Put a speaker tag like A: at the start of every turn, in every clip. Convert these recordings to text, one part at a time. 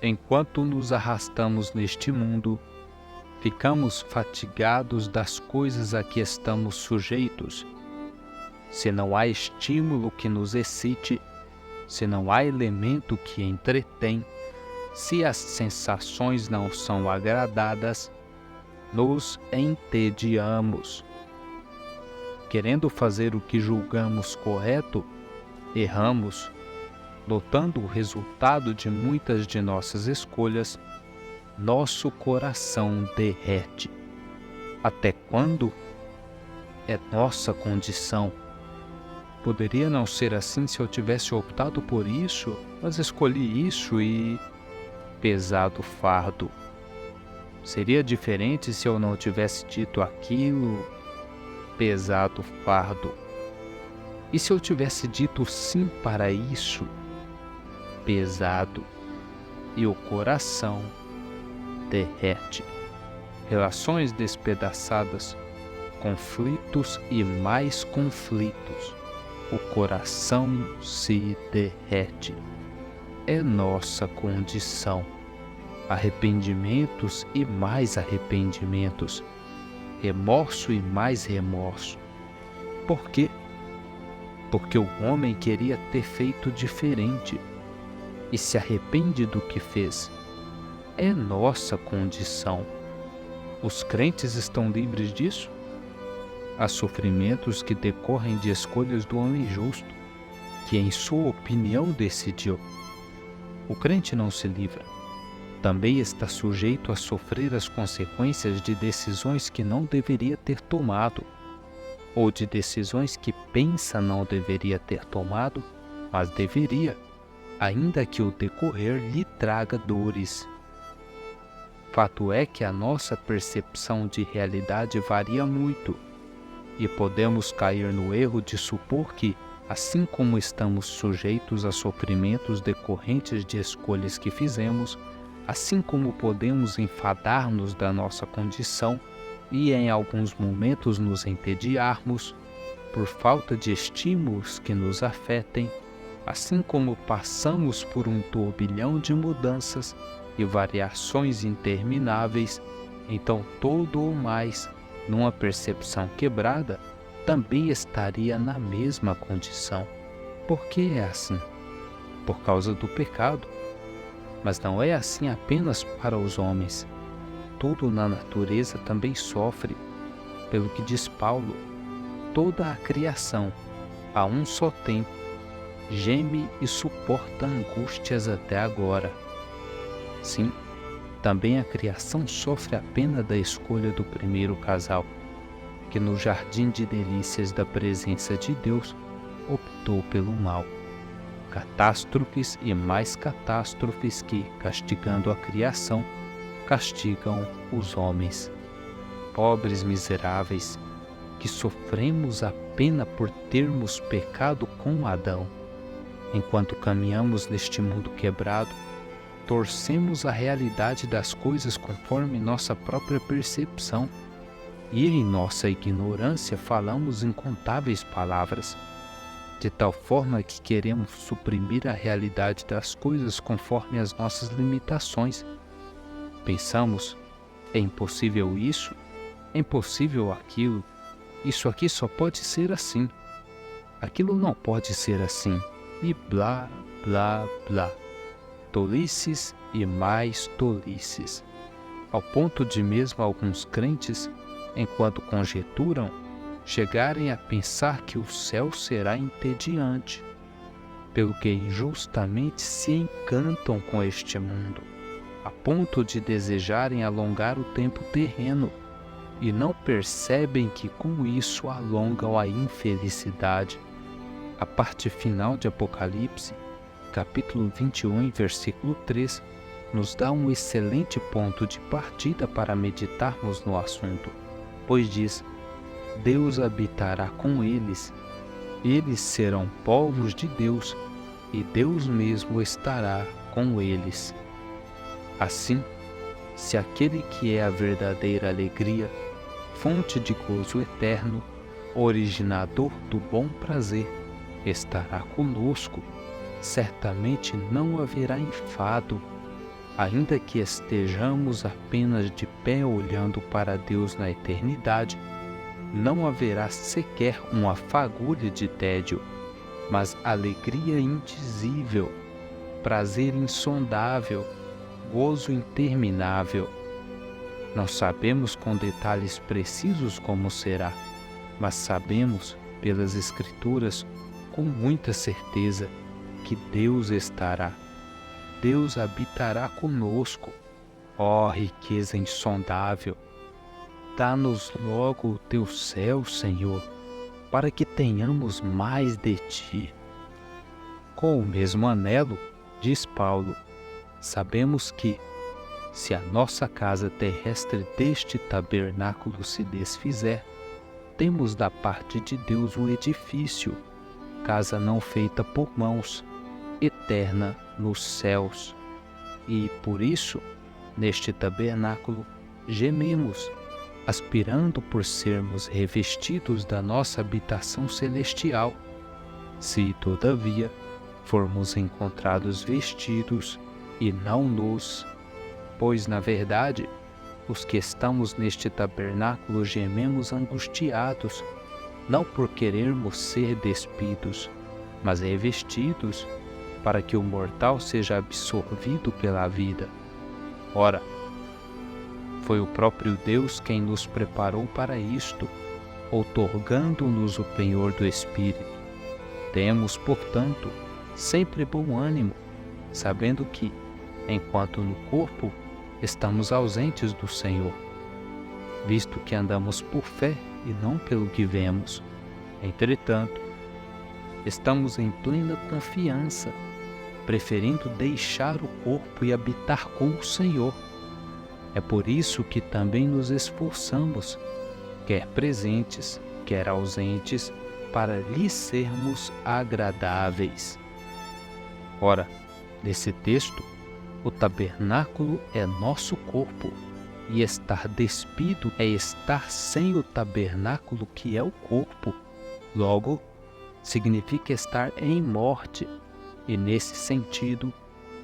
A: Enquanto nos arrastamos neste mundo, ficamos fatigados das coisas a que estamos sujeitos. Se não há estímulo que nos excite, se não há elemento que entretém, se as sensações não são agradadas, nos entediamos. Querendo fazer o que julgamos correto, erramos. Notando o resultado de muitas de nossas escolhas, nosso coração derrete. Até quando? É nossa condição. Poderia não ser assim se eu tivesse optado por isso, mas escolhi isso e... pesado fardo. Seria diferente se eu não tivesse dito aquilo? Pesado fardo. E se eu tivesse dito sim para isso? Pesado. E o coração derrete. Relações despedaçadas, conflitos e mais conflitos. O coração se derrete. É nossa condição. Arrependimentos e mais arrependimentos. Remorso e mais remorso. Por quê? Porque o homem queria ter feito diferente e se arrepende do que fez. É nossa condição. Os crentes estão livres disso? Há sofrimentos que decorrem de escolhas do homem justo, que em sua opinião decidiu. O crente não se livra. Também está sujeito a sofrer as consequências de decisões que não deveria ter tomado, ou de decisões que pensa não deveria ter tomado, mas deveria, ainda que o decorrer lhe traga dores. Fato é que a nossa percepção de realidade varia muito, e podemos cair no erro de supor que, assim como estamos sujeitos a sofrimentos decorrentes de escolhas que fizemos, assim como podemos enfadar-nos da nossa condição e em alguns momentos nos entediarmos por falta de estímulos que nos afetem, assim como passamos por um turbilhão de mudanças e variações intermináveis, então todo o mais, numa percepção quebrada, também estaria na mesma condição. Por que é assim? Por causa do pecado. Mas não é assim apenas para os homens. Tudo na natureza também sofre, pelo que diz Paulo. Toda a criação, a um só tempo, geme e suporta angústias até agora. Sim, também a criação sofre a pena da escolha do primeiro casal, que no jardim de delícias da presença de Deus optou pelo mal. Catástrofes e mais catástrofes que, castigando a criação, castigam os homens. Pobres miseráveis, que sofremos a pena por termos pecado com Adão. Enquanto caminhamos neste mundo quebrado, torcemos a realidade das coisas conforme nossa própria percepção, e em nossa ignorância falamos incontáveis palavras, de tal forma que queremos suprimir a realidade das coisas conforme as nossas limitações. Pensamos, é impossível isso, é impossível aquilo, isso aqui só pode ser assim, aquilo não pode ser assim, e blá, blá, blá. Tolices e mais tolices, ao ponto de mesmo alguns crentes, enquanto conjecturam, chegarem a pensar que o céu será entediante, pelo que injustamente se encantam com este mundo, a ponto de desejarem alongar o tempo terreno, e não percebem que com isso alongam a infelicidade. A parte final de Apocalipse, capítulo 21, versículo 3, nos dá um excelente ponto de partida para meditarmos no assunto, pois diz: Deus habitará com eles, eles serão povos de Deus, e Deus mesmo estará com eles. Assim, se aquele que é a verdadeira alegria, fonte de gozo eterno, originador do bom prazer, estará conosco, certamente não haverá enfado, ainda que estejamos apenas de pé olhando para Deus na eternidade, não haverá sequer uma fagulha de tédio, mas alegria indizível, prazer insondável, gozo interminável. Não sabemos com detalhes precisos como será, mas sabemos pelas Escrituras com muita certeza que Deus estará. Deus habitará conosco. Ó riqueza insondável! Dá-nos logo o teu céu, Senhor, para que tenhamos mais de ti. Com o mesmo anelo, diz Paulo, sabemos que, se a nossa casa terrestre deste tabernáculo se desfizer, temos da parte de Deus um edifício, casa não feita por mãos, eterna nos céus. E, por isso, neste tabernáculo, gememos, aspirando por sermos revestidos da nossa habitação celestial, se, todavia, formos encontrados vestidos e não nus, pois, na verdade, os que estamos neste tabernáculo gememos angustiados, não por querermos ser despidos, mas revestidos, para que o mortal seja absorvido pela vida. Ora, foi o próprio Deus quem nos preparou para isto, outorgando-nos o penhor do Espírito. Temos, portanto, sempre bom ânimo, sabendo que, enquanto no corpo, estamos ausentes do Senhor, visto que andamos por fé e não pelo que vemos. Entretanto, estamos em plena confiança, preferindo deixar o corpo e habitar com o Senhor. É por isso que também nos esforçamos, quer presentes, quer ausentes, para lhe sermos agradáveis. Ora, nesse texto, o tabernáculo é nosso corpo, e estar despido é estar sem o tabernáculo que é o corpo. Logo, significa estar em morte, e nesse sentido,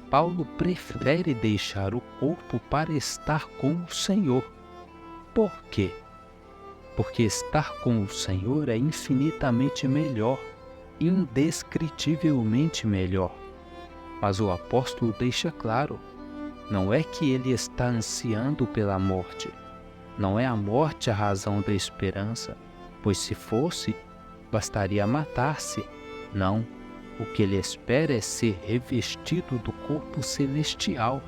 A: Paulo prefere deixar o corpo para estar com o Senhor. Por quê? Porque estar com o Senhor é infinitamente melhor, indescritivelmente melhor. Mas o apóstolo deixa claro, não é que ele está ansiando pela morte, não é a morte a razão da esperança, pois se fosse, bastaria matar-se. Não, o que ele espera é ser revestido do corpo celestial,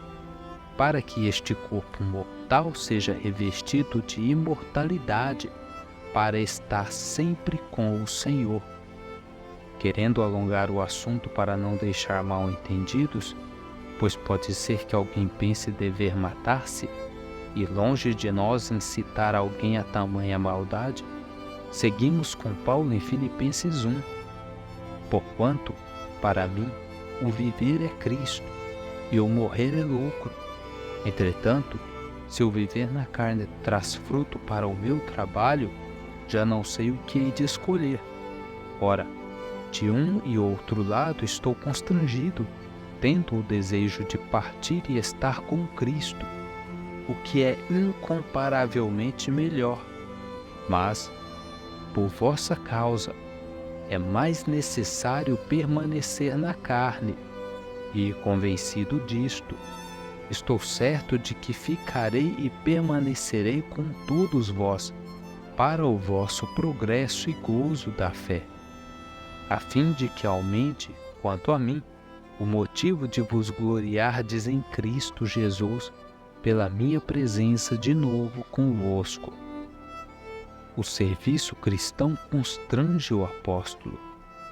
A: para que este corpo mortal seja revestido de imortalidade, para estar sempre com o Senhor. Querendo alongar o assunto para não deixar mal entendidos, pois pode ser que alguém pense dever matar-se, e longe de nós incitar alguém a tamanha maldade, seguimos com Paulo em Filipenses 1. Porquanto, para mim, o viver é Cristo, e o morrer é lucro. Entretanto, se o viver na carne traz fruto para o meu trabalho, já não sei o que hei de escolher. Ora, de um e outro lado estou constrangido, tendo o desejo de partir e estar com Cristo, o que é incomparavelmente melhor. Mas, por vossa causa, é mais necessário permanecer na carne, e, convencido disto, estou certo de que ficarei e permanecerei com todos vós, para o vosso progresso e gozo da fé, a fim de que aumente, quanto a mim, o motivo de vos gloriardes em Cristo Jesus, pela minha presença de novo convosco. O serviço cristão constrange o apóstolo,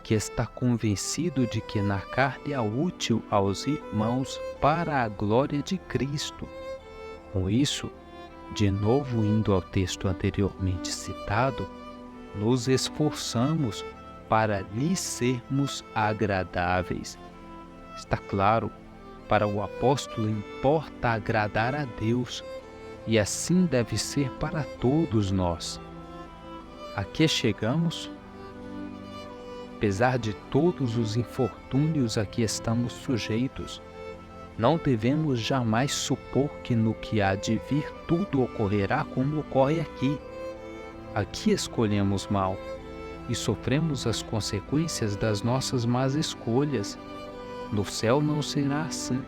A: que está convencido de que na carne é útil aos irmãos para a glória de Cristo. Com isso, de novo indo ao texto anteriormente citado, nos esforçamos para lhe sermos agradáveis. Está claro, para o apóstolo importa agradar a Deus, e assim deve ser para todos nós. A que chegamos? Apesar de todos os infortúnios a que estamos sujeitos, Não devemos jamais supor que no que há de vir tudo ocorrerá como ocorre aqui. Aqui escolhemos mal e sofremos as consequências das nossas más escolhas. No céu não será assim,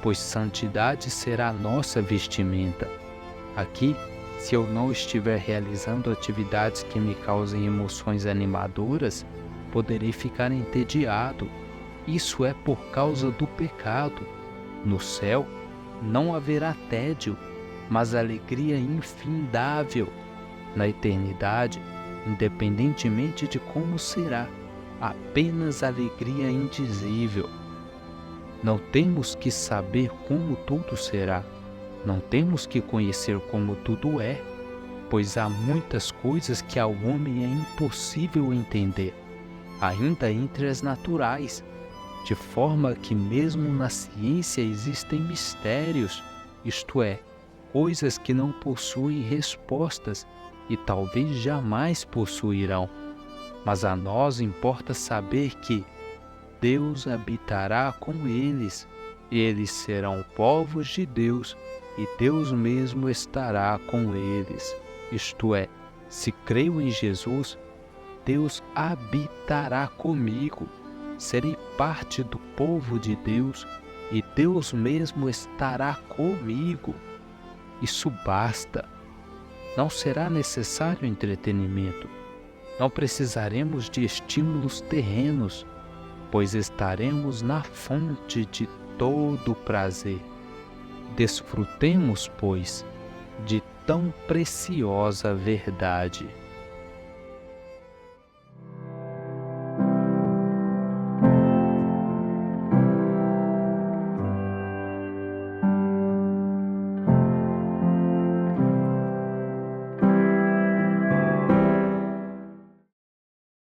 A: pois santidade será a nossa vestimenta. Aqui, se eu não estiver realizando atividades que me causem emoções animadoras, poderei ficar entediado. Isso é por causa do pecado. No céu, não haverá tédio, mas alegria infindável. Na eternidade, independentemente de como será, apenas alegria indizível. Não temos que saber como tudo será, não temos que conhecer como tudo é, pois há muitas coisas que ao homem é impossível entender, ainda entre as naturais, de forma que mesmo na ciência existem mistérios, isto é, coisas que não possuem respostas e talvez jamais possuirão. Mas a nós importa saber que Deus habitará com eles, eles serão povos de Deus e Deus mesmo estará com eles. Isto é, se creio em Jesus, Deus habitará comigo, serei parte do povo de Deus e Deus mesmo estará comigo. Isso basta. Não será necessário entretenimento. Não precisaremos de estímulos terrenos, pois estaremos na fonte de todo prazer. Desfrutemos, pois, de tão preciosa verdade.